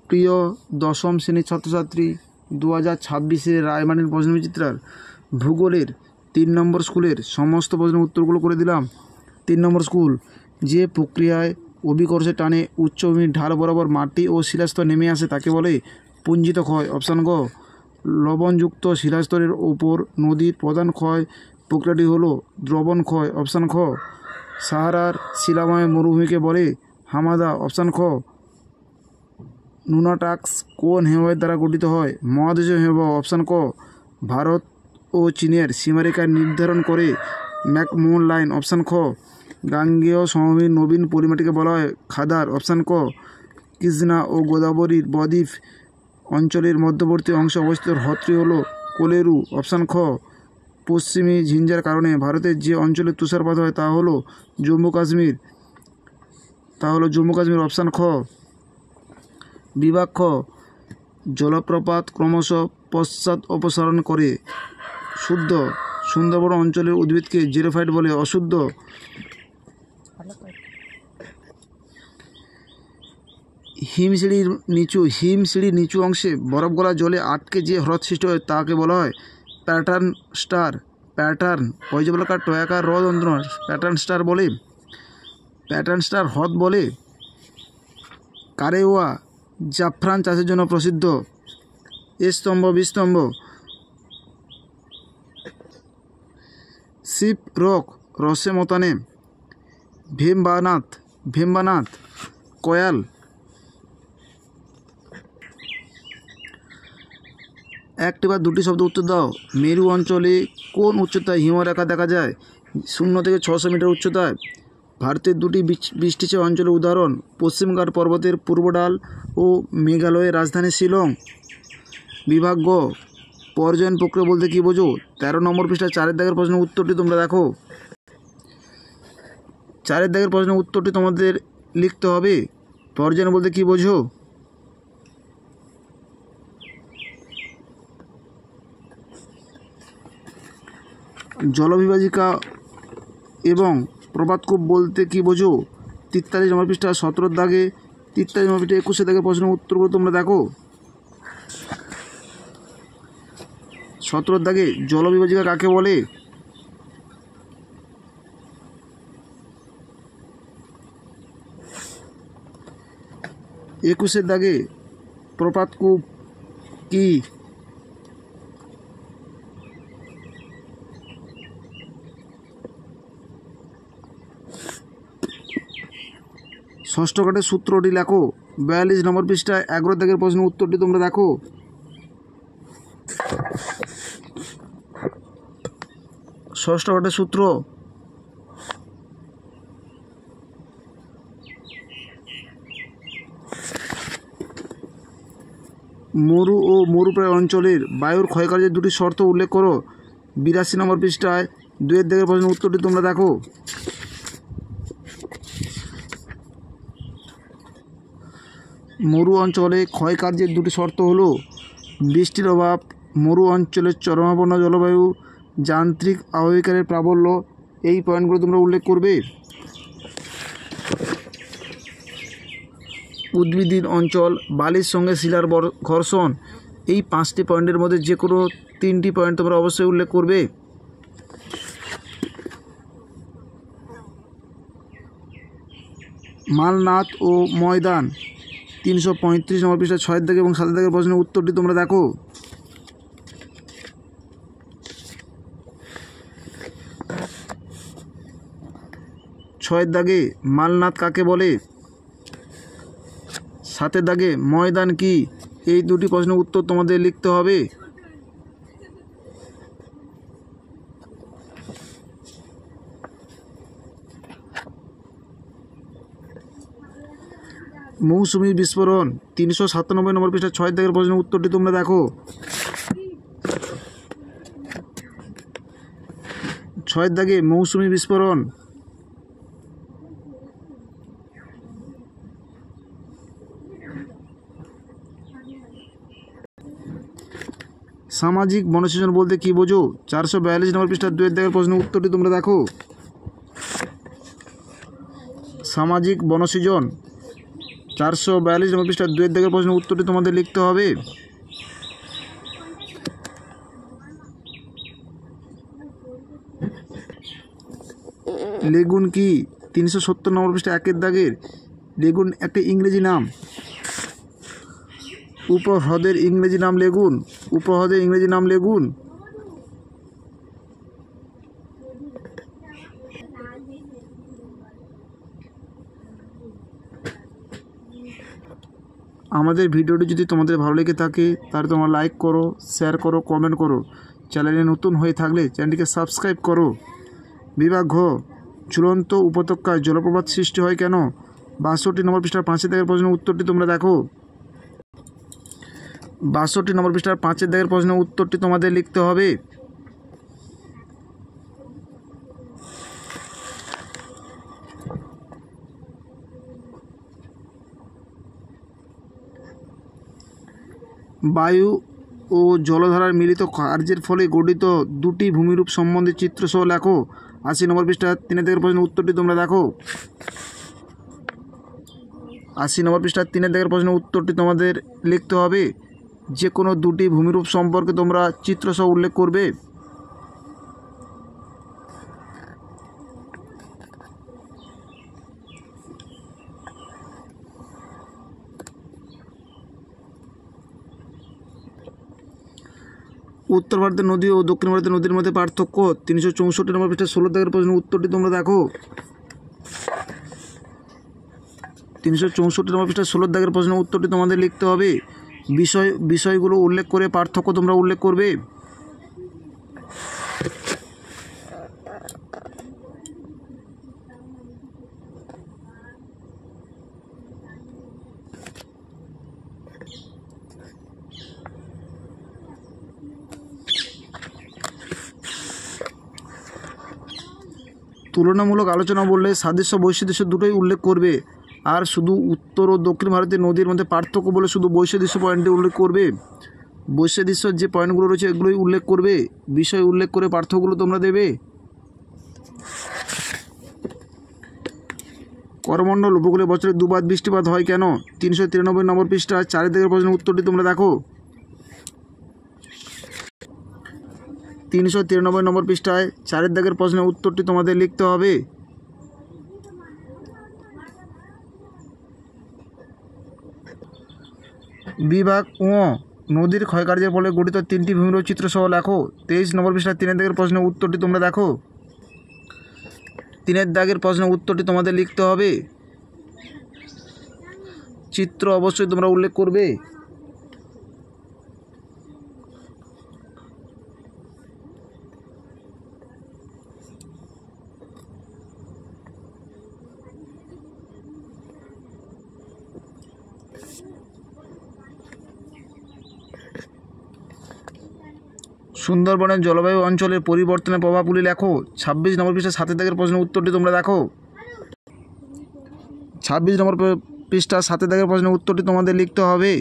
প্রিয় দশম শ্রেণীর ছাত্রছাত্রী, 2026 রায়মানের প্রশ্নবিচিত্রার ভূগোলের 3 নম্বর স্কুলের সমস্ত প্রশ্নের উত্তরগুলো করে দিলাম। 3 নম্বর স্কুল, যে প্রক্রিয়ায় অভিকর্ষের টানে উচ্চভূমির ঢাল বরাবর মাটি ও শিলাস্তর নেমে আসে তাকে বলে পুঞ্জিত ক্ষয়। অপশান গ, লবণযুক্ত শিলাস্তরের ওপর নদীর প্রধান ক্ষয় প্রক্রিয়াটি হলো দ্রবণ ক্ষয়। অপশান খ, সাহারার শিলাময় মরুভূমিকে বলে হামাদা। অপশান খ, নুনাটাক্স কোন হিমবাহের দ্বারা গঠিত হয়? মহাদেশীয় হিমবাহ। অপশান ক, ভারত ও চীনের সীমারেখা নির্ধারণ করে ম্যাকমোহন লাইন। অপশান খ, গাঙ্গেয় সমভূমির নবীন পলিমাটিকে বলা হয় খাদার। অপশান ক, কৃষ্ণা ও গোদাবরীর বদ্বীপ অঞ্চলের মধ্যবর্তী অংশে অবস্থিত হ্রদটি হল কোলেরু। অপশান খ, পশ্চিমী ঝঞ্ঝার কারণে ভারতের যে অঞ্চলে তুষারপাত হয় তা হলো জম্মু কাশ্মীর। অপশান খ, বিভাগ খ, জলপ্রপাত ক্রমশ পশ্চাৎ অপসারণ করে। শুদ্ধ, সুন্দরবন অঞ্চলের উদ্ভিদকে জেরোফাইট বলে। অশুদ্ধ, হিমশিড়ির নিচু অংশে বরফ গলা জলে আটকে যে হ্রদ সৃষ্টি হয় তাকে বলা হয় প্যাটার্ন স্টার। প্যাটার্ন পয়জবলকার টয়াকার হ্রদ প্যাটার্ন স্টার হ্রদ বলে। কারেওয়া জাফরান চাষের জন্য প্রসিদ্ধ। স্তম্ভ বিস্তম্ভ, শিব রক রসে মতানে। ভেম্বানাথ কয়াল। একটি বা দুটি শব্দ উত্তর দাও। মেরু অঞ্চলে কোন উচ্চতায় হিমরেখা দেখা যায়? 0 থেকে 600 মিটার উচ্চতায়। ভারতের দুটি বৃষ্টিচাপ অঞ্চলের উদাহরণ পশ্চিমঘাট পর্বতের পূর্ব ঢাল ও মেঘালয়ের রাজধানী শিলং। বিভাগ গ, পর্যায়ন প্রক্রিয়া বলতে কী বোঝো? 13 নম্বর পৃষ্ঠা 4 দাগের প্রশ্নের উত্তরটি তোমরা দেখো। 4 দাগের প্রশ্নের উত্তরটি তোমাদের লিখতে হবে। পর্যায়ন বলতে কী বোঝো? জলবিভাজিকা এবং প্রপাতকূপ বলতে কী বোঝো? 43 নম্বর পৃষ্ঠা 17 দাগে, 43 নম্বর পৃষ্ঠা 21 দাগের প্রশ্নের উত্তরগুলো তোমরা দেখো। 17 দাগে জলবিভাজিকা কাকে বলে? একুশের দাগে প্রপাতকূপ কি? ষষ্ঠ ঘাটের সূত্রটি লেখো। 42 নম্বর পৃষ্ঠায় 11 দাগের প্রশ্নের উত্তরটি তোমরা দেখো। ষষ্ঠ ঘাটের সূত্র, মরু ও মরুপ্রায় অঞ্চলের বায়ুর ক্ষয়কার্যের দুটি শর্ত উল্লেখ করো। 82 নম্বর পৃষ্ঠায় 2 দাগের প্রশ্নের উত্তরটি তোমরা দেখো। মরু অঞ্চলে ক্ষয়কার্যের দুটি শর্ত হলো বৃষ্টির অভাব, মরু অঞ্চলের চরমাপন্ন জলবায়ু, যান্ত্রিক আবহবিকারের প্রাবল্য। এই পয়েন্টগুলো তোমরা উল্লেখ করবে। উদ্ভিদহীন অঞ্চল, বালির সঙ্গে শিলার ঘর্ষণ। এই 5টি পয়েন্টের মধ্যে যে কোনো 3টি পয়েন্ট তোমরা অবশ্যই উল্লেখ করবে। মালনাথ ও ময়দান। 335 নম্বর পৃষ্ঠা 6 দাগে এবং 7 দাগের প্রশ্নের উত্তরটি তোমরা দেখো। 6 দাগে মালনাথ কাকে বলে? 7 দাগে ময়দান কি? এই দুটি প্রশ্নের উত্তর তোমাদের লিখতে হবে। মৌসুমী বিস্ফোরণ। 397 নম্বর পৃষ্ঠা 6 দাগের প্রশ্নের উত্তরটি তোমরা দেখো। 6 দাগে মৌসুমী বিস্ফোরণ। সামাজিক বনসৃজন বলতে কী বোঝো? 442 নম্বর পৃষ্ঠা 2 দাগের প্রশ্নের উত্তরটি তোমরা দেখো। সামাজিক বনসৃজন 442 নম্বর পৃষ্ঠা 2 দাগের প্রশ্নের উত্তরটি তোমাদের লিখতে হবে। লেগুন কি? 370 নম্বর পৃষ্ঠা 1 দাগের। লেগুন একটি ইংরেজি নাম। উপহ্রদের ইংরেজি নাম লেগুন। উপহ্রদের ইংরেজি নাম লেগুন। আমাদের ভিডিওটি যদি তোমাদের ভালো লেগে থাকে তাহলে তোমরা লাইক করো, শেয়ার করো, কমেন্ট করো। চ্যানেলে নতুন হয়ে থাকলে চ্যানেলটিকে সাবস্ক্রাইব করো। বিভাগ ঘ, ঝুলন্ত উপত্যকায় জলপ্রপাত সৃষ্টি হয় কেন? 62 নম্বর পৃষ্ঠার 5 দাগের প্রশ্নের উত্তরটি তোমরা দেখো। 62 নম্বর পৃষ্ঠার 5 দাগের প্রশ্নের উত্তরটি তোমাদের লিখতে হবে। বায়ু ও জলধারার মিলিত কার্যের ফলে গঠিত দুটি ভূমিরূপ সম্বন্ধে চিত্রসহ লেখো। 80 নম্বর পৃষ্ঠা 3 দাগের প্রশ্নের উত্তরটি তোমরা দেখো। 80 নম্বর পৃষ্ঠা 3 দাগের প্রশ্নের উত্তরটি তোমাদের লিখতে হবে। যে কোনো দুটি ভূমিরূপ সম্পর্কে তোমরা চিত্রসহ উল্লেখ করবে। উত্তর ভারতের নদী ও দক্ষিণ ভারতের নদীর মধ্যে পার্থক্য। 364 নম্বর পৃষ্ঠা 16 দাগের প্রশ্নের উত্তরটি তোমরা দেখো। 364 নম্বর পৃষ্ঠা 16 দাগের প্রশ্নের উত্তরটি তোমাদের লিখতে হবে। বিষয়গুলো উল্লেখ করে পার্থক্য তোমরা উল্লেখ করবে। তুলনামূলক আলোচনা বললে সাদৃশ্য বৈসাদৃশ্য দুটোই উল্লেখ করবে। আর শুধু উত্তর ও দক্ষিণ ভারতের নদীর মধ্যে পার্থক্য বলে শুধু বৈসাদৃশ্য পয়েন্টে উল্লেখ করবে। বৈসাদৃশ্যের যে পয়েন্টগুলো রয়েছে এগুলোই উল্লেখ করবে। বিষয় উল্লেখ করে পার্থক্যগুলো তোমরা দেবে। করমণ্ডল উপকূলে বছরে দুবার বৃষ্টিপাত হয় কেন? 393 নম্বর পৃষ্ঠা 4 দাগের প্রশ্নের উত্তরটি তোমরা দেখো। 393 নম্বর পৃষ্ঠায় 4 দাগের প্রশ্নের উত্তরটি তোমাদের লিখতে হবে। বিভাগ ও, নদীর ক্ষয়কার্যের ফলে গঠিত 3টি ভূমিরূপ চিত্র সহ লেখো। 23 নম্বর পৃষ্ঠায় 3 দাগের প্রশ্নের উত্তরটি তোমরা দেখো। 3 দাগের প্রশ্নের উত্তরটি তোমাদের লিখতে হবে। চিত্র অবশ্যই তোমরা উল্লেখ করবে। সুন্দরবনের জলবায়ু অঞ্চলের পরিবর্তনের প্রভাবগুলি লেখো। 26 নম্বর পৃষ্ঠা 7 দাগের প্রশ্নের উত্তরটি তোমরা দেখো। 26 নম্বর পৃষ্ঠা 7 দাগের প্রশ্নের উত্তরটি তোমাদের লিখতে হবে।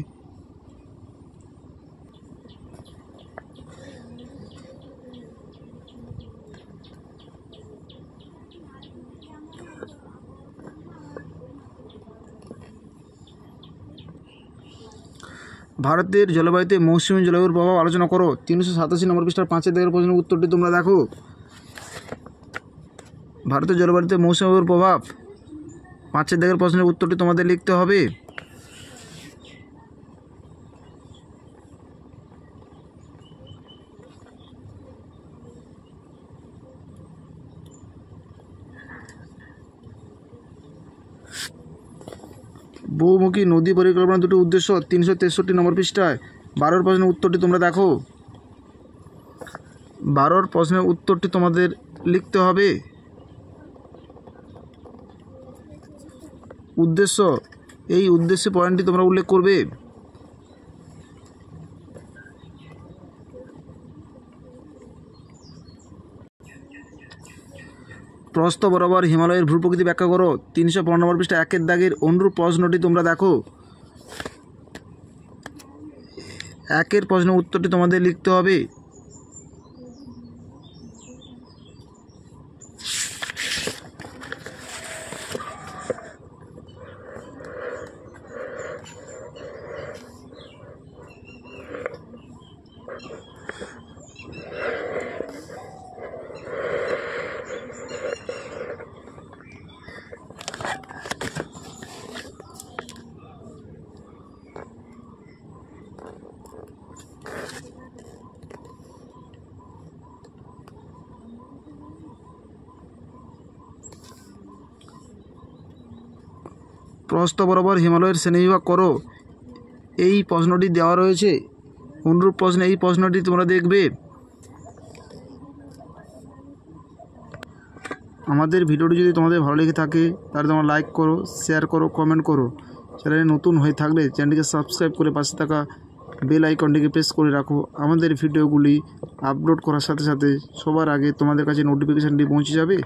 ভারতের জলবায়ুতে মৌসুমী জলবায়ুর প্রভাব আলোচনা করো। 387 নম্বর পৃষ্ঠার 5 দাগের প্রশ্নের উত্তরটি তোমরা দেখো। ভারতের জলবায়ুতে মৌসুমী জলবায়ুর প্রভাব 5 দাগের প্রশ্নের উত্তরটি তোমাদের লিখতে হবে। বহুমুখী নদী পরিকল্পনা দুটি উদ্দেশ্য। 363 নম্বর পৃষ্ঠায় 12 প্রশ্নের উত্তরটি তোমরা দেখো। 12 প্রশ্নের উত্তরটি তোমাদের লিখতে হবে। উদ্দেশ্য, এই উদ্দেশ্য পয়েন্টটি তোমরা উল্লেখ করবে। প্রস্থ বরাবর হিমালয়ের ভূপ্রকৃতি ব্যাখ্যা করো। 315 নম্বর পৃষ্ঠা 1 দাগের অনুরূপ প্রশ্নটি তোমরা দেখো। 1 প্রশ্নের উত্তরটি তোমাদের লিখতে হবে। প্রস্থ বরাবর হিমালয়ের শ্রেণীবিভাগ করো। এই প্রশ্নটি দেওয়া রয়েছে। অনুরূপ প্রশ্নে এই প্রশ্নটি তোমরা দেখবে। আমাদের ভিডিওটি যদি তোমাদের ভালো লেগে থাকে তাহলে তোমরা লাইক করো, শেয়ার করো, কমেন্ট করো। চ্যানেলে নতুন হয়ে থাকলে চ্যানেলটিকে সাবস্ক্রাইব করে পাশে থাকা বেল আইকনটিকে প্রেস করে রাখো। আমাদের ভিডিওগুলি আপলোড করার সাথে সাথে সবার আগে তোমাদের কাছে নোটিফিকেশানটি পৌঁছে যাবে।